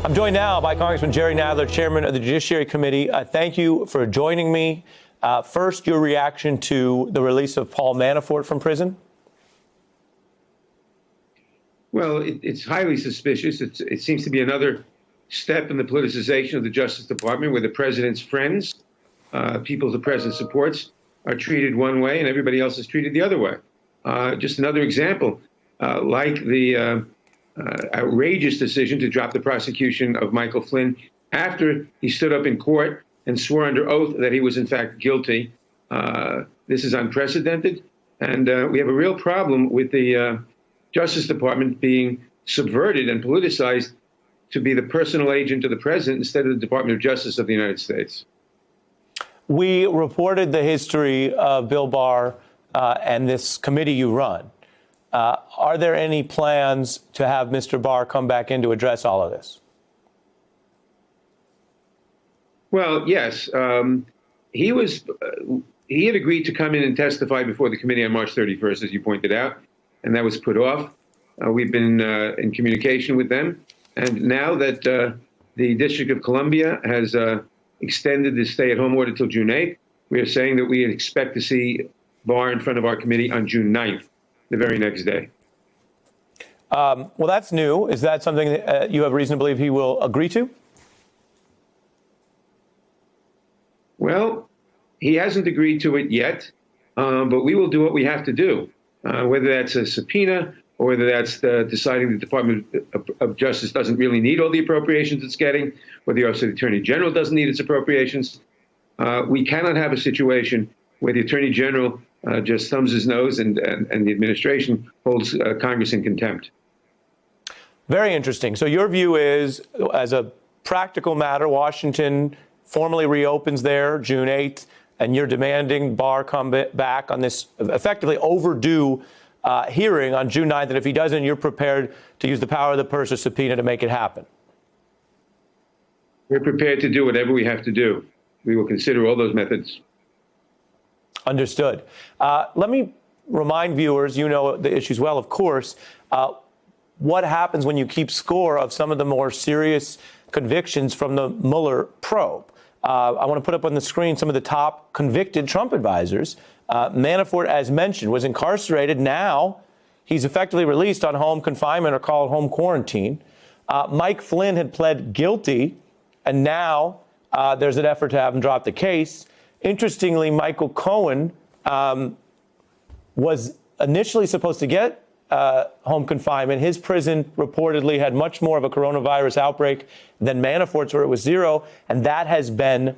I'm joined now by Congressman Jerry Nadler, chairman of the Judiciary Committee. Thank you for joining me. First, your reaction to the release of Paul Manafort from prison? Well, it's highly suspicious. It seems to be another step in the politicization of the Justice Department, where the president's friends, people the president supports, are treated one way and everybody else is treated the other way. Just another example, like the outrageous decision to drop the prosecution of Michael Flynn after he stood up in court and swore under oath that he was in fact guilty. This is unprecedented, and we have a real problem with the Justice Department being subverted and politicized to be the personal agent of the president instead of the Department of Justice of the United States. We reported the history of Bill Barr and this committee you run. Are there any plans to have Mr. Barr come back in to address all of this? Well, yes. He had agreed to come in and testify before the committee on March 31st, as you pointed out, and that was put off. We've been in communication with them. And now that the District of Columbia has extended the stay-at-home order till June 8th, we are saying that we expect to see Barr in front of our committee on June 9th, the very next day. Well, that's new. Is that something that you have reason to believe he will agree to? Well, he hasn't agreed to it yet, but we will do what we have to do, whether that's a subpoena or whether that's deciding the Department of Justice doesn't really need all the appropriations it's getting, or the Office of the Attorney General doesn't need its appropriations. We cannot have a situation where the Attorney General just thumbs his nose and the administration holds Congress in contempt. Very interesting. So your view is, as a practical matter, Washington formally reopens there June 8th, and you're demanding Barr come back on this effectively overdue hearing on June 9th, and if he doesn't, you're prepared to use the power of the purse or subpoena to make it happen. We're prepared to do whatever we have to do. We will consider all those methods. Understood. Let me remind viewers, you know the issues well, of course, what happens when you keep score of some of the more serious convictions from the Mueller probe. I want to put up on the screen some of the top convicted Trump advisors. Manafort, as mentioned, was incarcerated. Now he's effectively released on home confinement or called home quarantine. Mike Flynn had pled guilty, and now there's an effort to have him drop the case. Interestingly, Michael Cohen was initially supposed to get home confinement. His prison reportedly had much more of a coronavirus outbreak than Manafort's, where it was zero, and that has been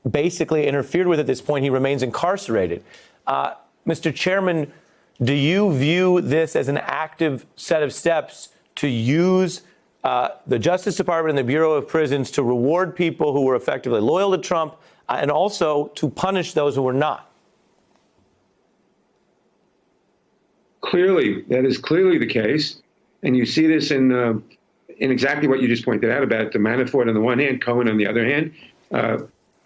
basically interfered with at this point. He remains incarcerated. Mr. Chairman, do you view this as an active set of steps to use the Justice Department and the Bureau of Prisons to reward people who were effectively loyal to Trump and also to punish those who were not? Clearly, that is clearly the case. And you see this in exactly what you just pointed out about the Manafort on the one hand, Cohen on the other hand.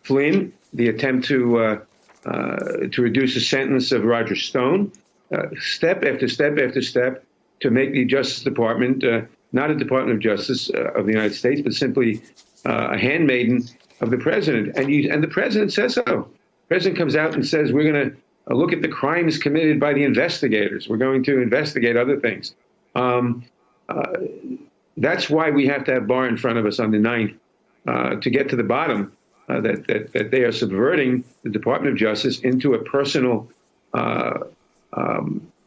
Flynn, the attempt to reduce the sentence of Roger Stone, step after step after step to make the Justice Department not a Department of Justice of the United States, but simply a handmaiden of the president. And the president says so. The president comes out and says, we're going to look at the crimes committed by the investigators. We're going to investigate other things. That's why we have to have Barr in front of us on the 9th to get to the bottom that they are subverting the Department of Justice into a personal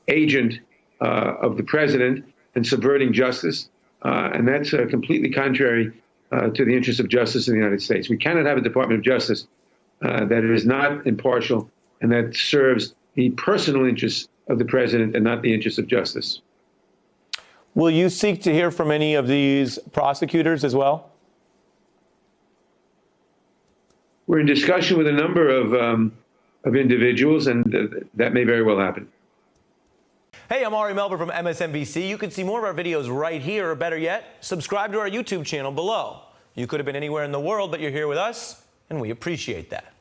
agent of the president and subverting justice. And that's completely contrary to the interests of justice in the United States. We cannot have a Department of Justice that is not impartial and that serves the personal interests of the president and not the interests of justice. Will you seek to hear from any of these prosecutors as well? We're in discussion with a number of individuals, and that may very well happen. Hey, I'm Ari Melber from MSNBC. You can see more of our videos right here, or better yet, subscribe to our YouTube channel below. You could have been anywhere in the world, but you're here with us, and we appreciate that.